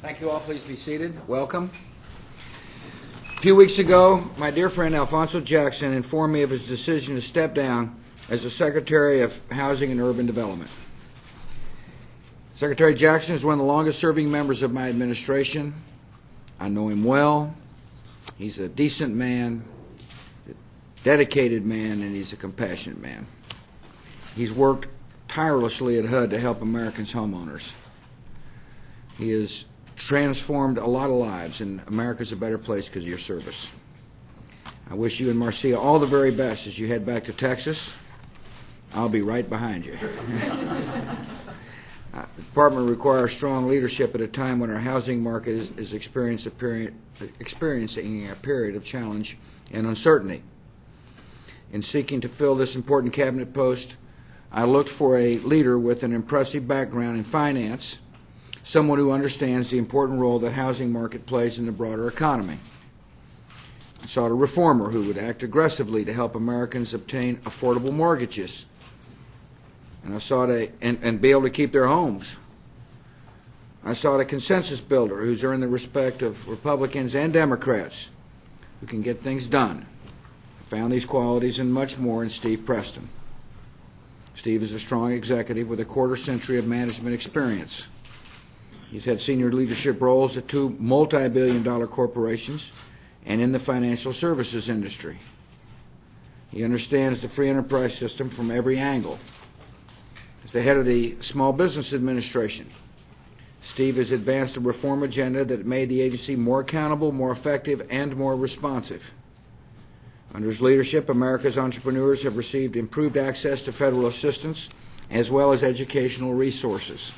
Thank you all. Please be seated. Welcome. A few weeks ago, my dear friend Alphonso Jackson informed me of his decision to step down as the Secretary of Housing and Urban Development. Secretary Jackson is one of the longest-serving members of my administration. I know him well. He's a decent man, he's a dedicated man, and he's a compassionate man. He's worked tirelessly at HUD to help Americans' homeowners. He has transformed a lot of lives, and America's a better place because of your service. I wish you and Marcia all the very best as you head back to Texas. I'll be right behind you. The Department requires strong leadership at a time when our housing market is experiencing a period of challenge and uncertainty. In seeking to fill this important cabinet post, I looked for a leader with an impressive background in finance, someone who understands the important role that housing market plays in the broader economy. I sought a reformer who would act aggressively to help Americans obtain affordable mortgages, and I sought and be able to keep their homes. I sought a consensus builder who's earned the respect of Republicans and Democrats, who can get things done. I found these qualities and much more in Steve Preston. Steve is a strong executive with a quarter-century of management experience. He's had senior leadership roles at two multi-billion-dollar corporations and in the financial services industry. He understands the free enterprise system from every angle. As the head of the Small Business Administration, Steve has advanced a reform agenda that made the agency more accountable, more effective, and more responsive. Under his leadership, America's entrepreneurs have received improved access to federal assistance as well as educational resources.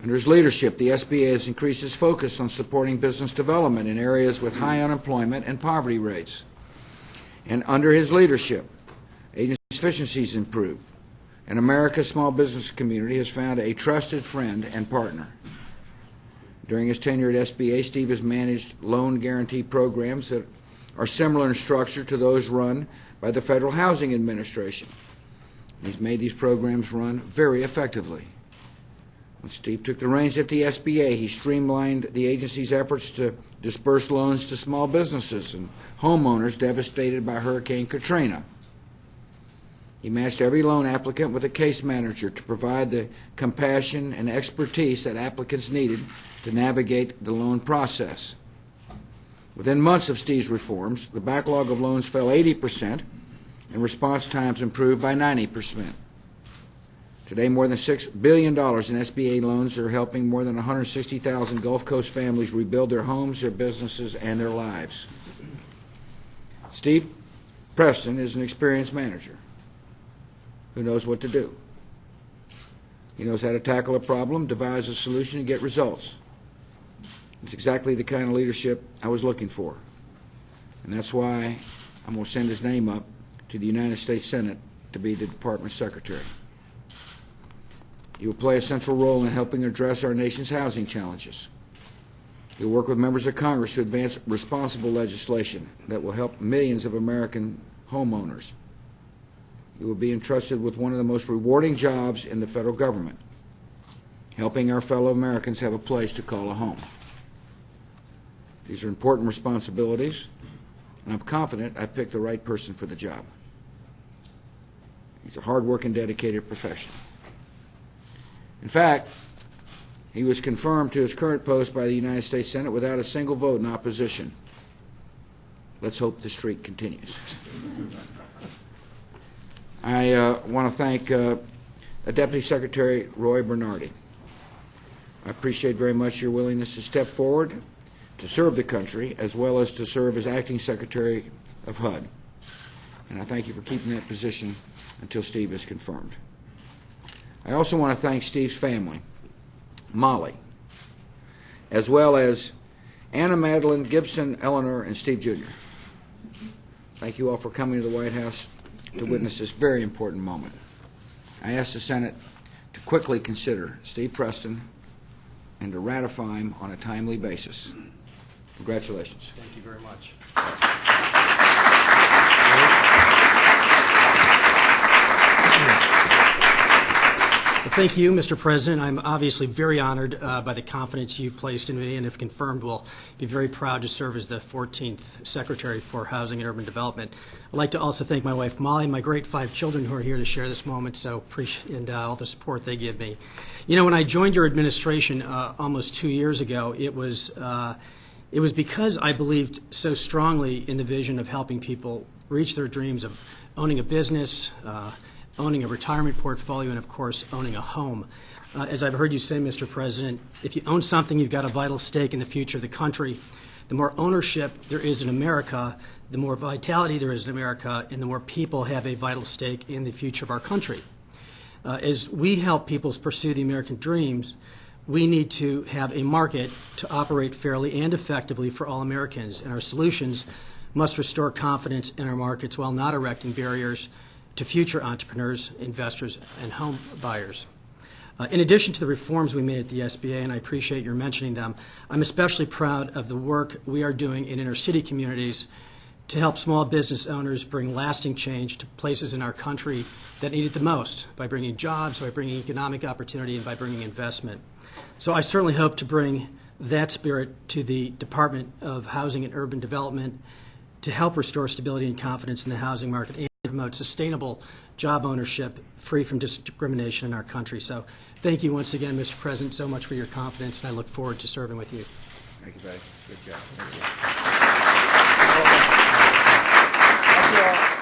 Under his leadership, the SBA has increased its focus on supporting business development in areas with high unemployment and poverty rates. And under his leadership, agency efficiency has improved, and America's small business community has found a trusted friend and partner. During his tenure at SBA, Steve has managed loan guarantee programs that are similar in structure to those run by the Federal Housing Administration. He's made these programs run very effectively. When Steve took the reins at the SBA, he streamlined the agency's efforts to disperse loans to small businesses and homeowners devastated by Hurricane Katrina. He matched every loan applicant with a case manager to provide the compassion and expertise that applicants needed to navigate the loan process. Within months of Steve's reforms, the backlog of loans fell 80% and response times improved by 90%. Today, more than $6 billion in SBA loans are helping more than 160,000 Gulf Coast families rebuild their homes, their businesses, and their lives. Steve Preston is an experienced manager who knows what to do. He knows how to tackle a problem, devise a solution, and get results. It's exactly the kind of leadership I was looking for. And that's why I'm going to send his name up to the United States Senate to be the Department Secretary. He will play a central role in helping address our nation's housing challenges. He will work with members of Congress to advance responsible legislation that will help millions of American homeowners. He will be entrusted with one of the most rewarding jobs in the federal government, helping our fellow Americans have a place to call a home. These are important responsibilities, and I'm confident I picked the right person for the job. He's a hard-working, dedicated professional. In fact, he was confirmed to his current post by the United States Senate without a single vote in opposition. Let's hope the streak continues. I want to thank Deputy Secretary Roy Bernardi. I appreciate very much your willingness to step forward to serve the country as well as to serve as Acting Secretary of HUD. And I thank you for keeping that position until Steve is confirmed. I also want to thank Steve's family, Molly, as well as Anna Madeline, Gibson, Eleanor, and Steve Jr. Thank you all for coming to the White House to witness this very important moment. I ask the Senate to quickly consider Steve Preston and to ratify him on a timely basis. Congratulations. Thank you very much. Thank you, Mr. President. I'm obviously very honored by the confidence you've placed in me, and if confirmed, will be very proud to serve as the 14th Secretary for Housing and Urban Development. I'd like to also thank my wife, Molly, and my great 5 children who are here to share this moment, so appreciate all the support they give me. You know, when I joined your administration almost 2 years ago, it was because I believed so strongly in the vision of helping people reach their dreams of owning a business, owning a retirement portfolio, and of course, owning a home. As I've heard you say, Mr. President, if you own something, you've got a vital stake in the future of the country. The more ownership there is in America, the more vitality there is in America, and the more people have a vital stake in the future of our country. As we help people pursue the American dreams, we need to have a market to operate fairly and effectively for all Americans, and our solutions must restore confidence in our markets while not erecting barriers to future entrepreneurs, investors, and home buyers. In addition to the reforms we made at the SBA, and I appreciate your mentioning them, I'm especially proud of the work we are doing in inner city communities to help small business owners bring lasting change to places in our country that need it the most, by bringing jobs, by bringing economic opportunity, and by bringing investment. So I certainly hope to bring that spirit to the Department of Housing and Urban Development to help restore stability and confidence in the housing market and promote sustainable job ownership free from discrimination in our country. So thank you once again, Mr. President, so much for your confidence, and I look forward to serving with you. Thank you, buddy. Good job. Thank you.